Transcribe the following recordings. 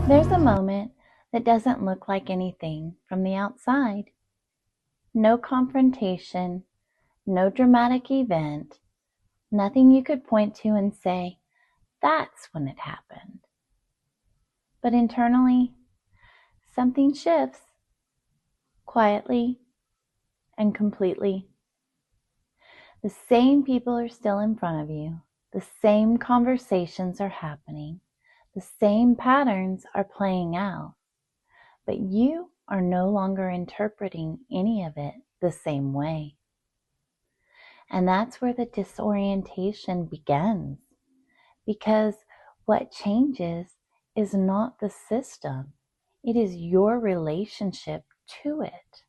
There's a moment that doesn't look like anything from the outside. No confrontation, no dramatic event, nothing you could point to and say, that's when it happened. But internally, something shifts, quietly and completely. The same people are still in front of you. The same conversations are happening. The same patterns are playing out. But you are no longer interpreting any of it the same way. And that's where the disorientation begins. Because what changes is not the system. It is your relationship to it.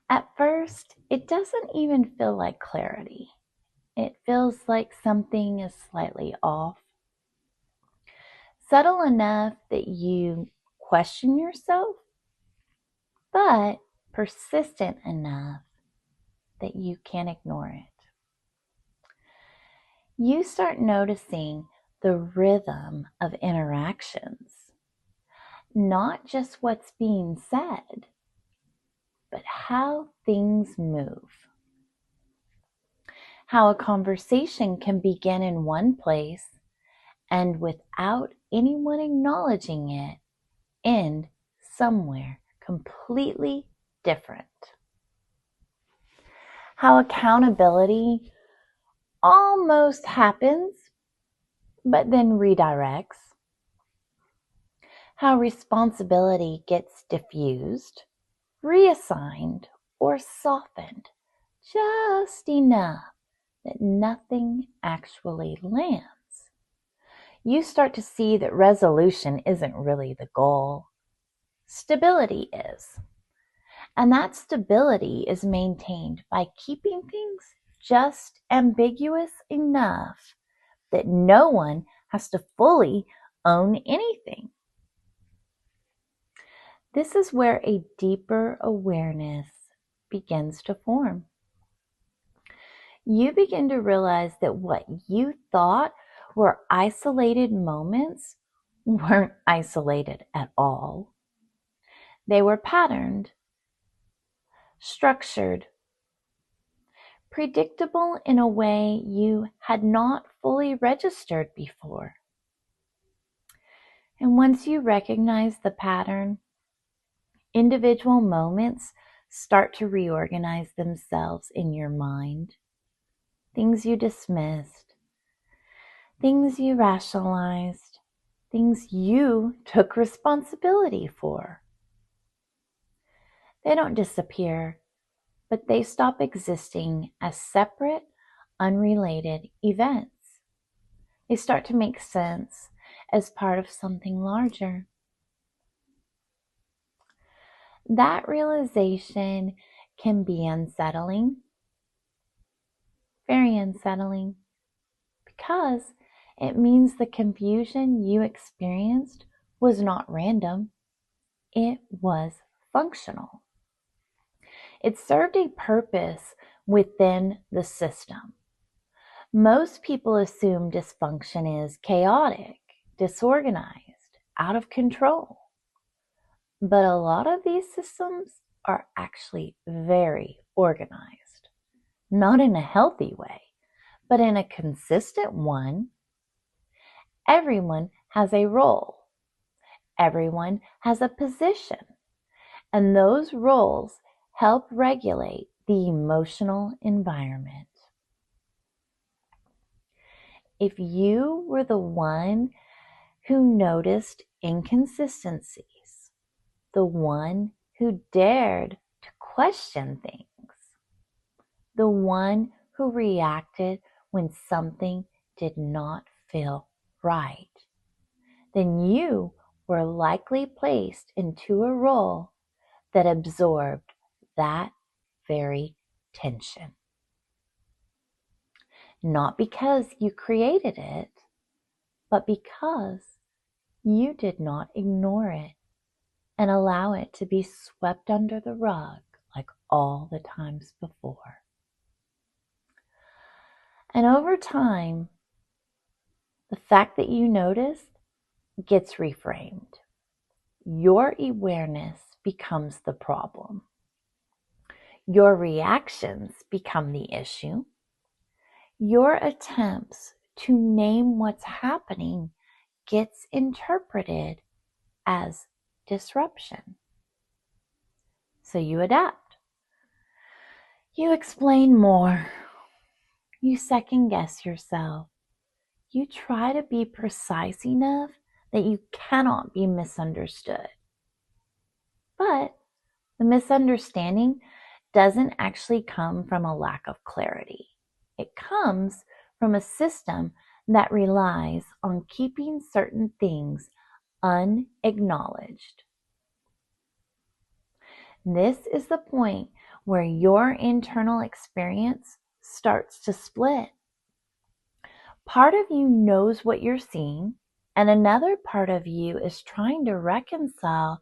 At first, it doesn't even feel like clarity. It feels like something is slightly off. Subtle enough that you question yourself, but persistent enough that you can't ignore it. You start noticing the rhythm of interactions, not just what's being said, but how things move. How a conversation can begin in one place and without anyone acknowledging it, end somewhere completely different. How accountability almost happens, but then redirects. How responsibility gets diffused, reassigned, or softened just enough that nothing actually lands. You start to see that resolution isn't really the goal. Stability is. And that stability is maintained by keeping things just ambiguous enough that no one has to fully own anything. This is where a deeper awareness begins to form. You begin to realize that what you thought were isolated moments weren't isolated at all. They were patterned, structured, predictable in a way you had not fully registered before. And once you recognize the pattern, individual moments start to reorganize themselves in your mind. Things you dismissed, things you rationalized, things you took responsibility for. They don't disappear, but they stop existing as separate, unrelated events. They start to make sense as part of something larger. That realization can be unsettling, very unsettling, because it means the confusion you experienced was not random. It was functional. It served a purpose within the system. Most people assume dysfunction is chaotic, disorganized, out of control. But a lot of these systems are actually very organized. Not in a healthy way, but in a consistent one. Everyone has a role. Everyone has a position. And those roles help regulate the emotional environment. If you were the one who noticed inconsistencies, the one who dared to question things, the one who reacted when something did not feel right, then you were likely placed into a role that absorbed that very tension. Not because you created it, but because you did not ignore it and allow it to be swept under the rug like all the times before. And over time, The fact that you noticed gets reframed. Your awareness becomes the problem. Your reactions become the issue. Your attempts to name what's happening gets interpreted as disruption. So you adapt. You explain more. You second guess yourself. You try to be precise enough that you cannot be misunderstood. But the misunderstanding doesn't actually come from a lack of clarity. It comes from a system that relies on keeping certain things unacknowledged. This is the point where your internal experience starts to split. Part of you knows what you're seeing, and another part of you is trying to reconcile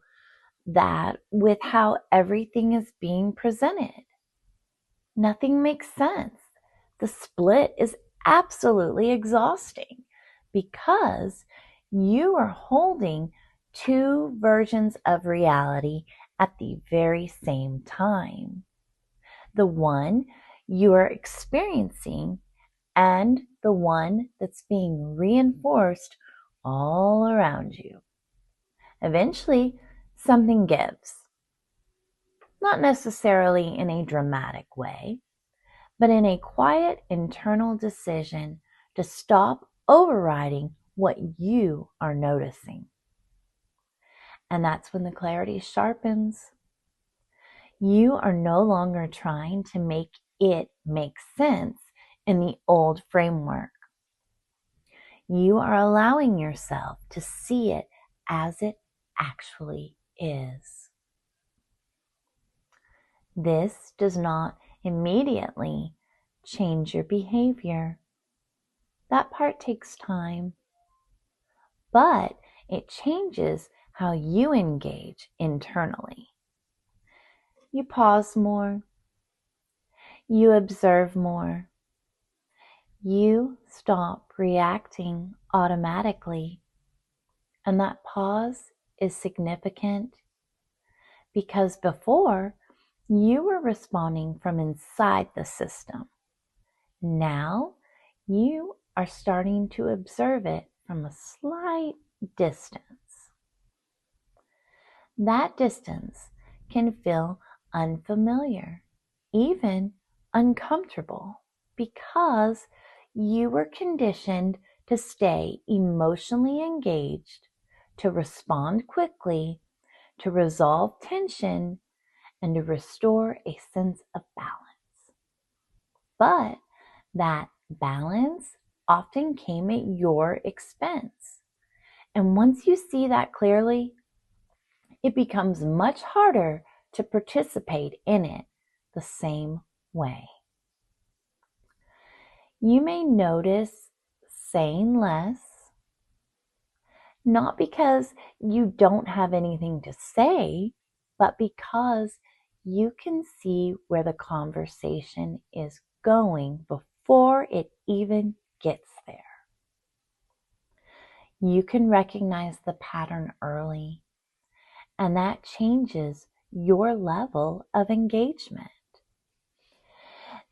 that with how everything is being presented. Nothing makes sense. The split is absolutely exhausting because you are holding two versions of reality at the very same time. The one you are experiencing and the one that's being reinforced all around you. Eventually, something gives. Not necessarily in a dramatic way, but in a quiet internal decision to stop overriding what you are noticing. And that's when the clarity sharpens. You are no longer trying to make it make sense in the old framework. You are allowing yourself to see it as it actually is. This does not immediately change your behavior. That part takes time. But it changes how you engage internally. You pause more. You observe more. You stop reacting automatically. And that pause is significant because before you were responding from inside the system. Now you are starting to observe it from a slight distance. That distance can feel unfamiliar, even uncomfortable, because you were conditioned to stay emotionally engaged, to respond quickly, to resolve tension, and to restore a sense of balance. But that balance often came at your expense. And once you see that clearly, it becomes much harder to participate in it the same way. You may notice saying less, not because you don't have anything to say, but because you can see where the conversation is going before it even gets there. You can recognize the pattern early, and that changes your level of engagement.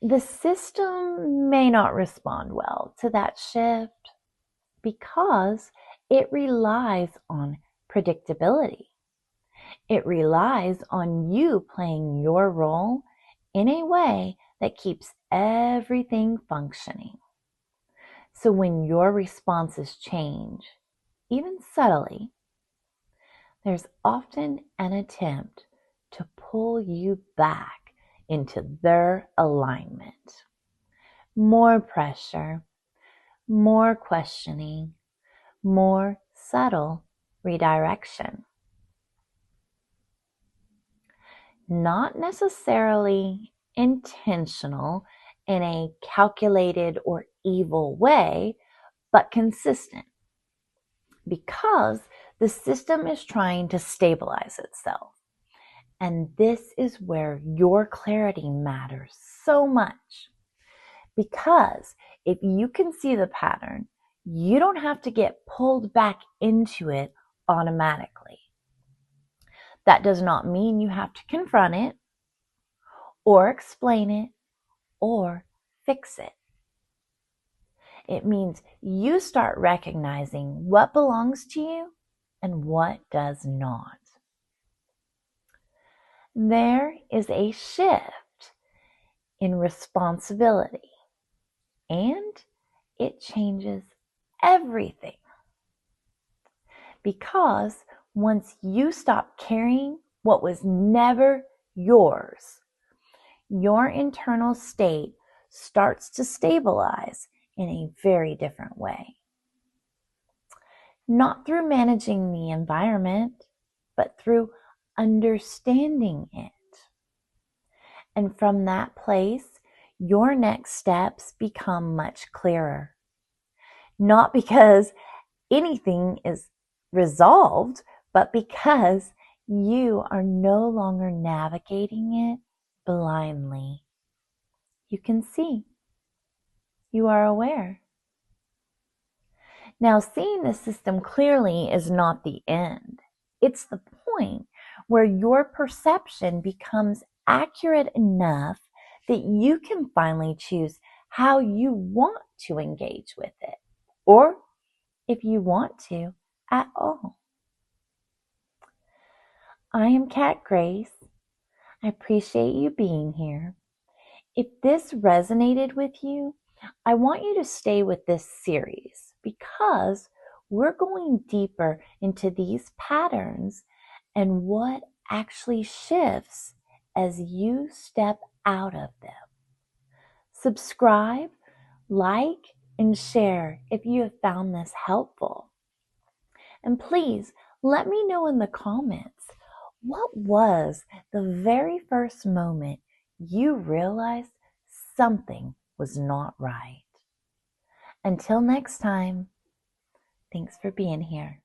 The system may not respond well to that shift because it relies on predictability. It relies on you playing your role in a way that keeps everything functioning. So when your responses change, even subtly, there's often an attempt to pull you back into their alignment. More pressure, more questioning, more subtle redirection. Not necessarily intentional in a calculated or evil way, but consistent. Because the system is trying to stabilize itself. And this is where your clarity matters so much. Because if you can see the pattern, You don't have to get pulled back into it automatically. That does not mean you have to confront it or explain it or fix it. It means you start recognizing what belongs to you and what does not. There is a shift in responsibility, and it changes everything. Because once you stop carrying what was never yours, your internal state starts to stabilize in a very different way. Not through managing the environment, but through understanding it. And from that place, your next steps become much clearer. Not because anything is resolved, but because you are no longer navigating it blindly. You can see. You are aware. Now, seeing the system clearly is not the end. It's the point where your perception becomes accurate enough that you can finally choose how you want to engage with it, or if you want to at all. I am Kat Grace. I appreciate you being here. If this resonated with you, I want you to stay with this series because we're going deeper into these patterns and what actually shifts as you step out of them. Subscribe, like, and share if you have found this helpful. And please let me know in the comments, what was the very first moment you realized something was not right? Until next time, thanks for being here.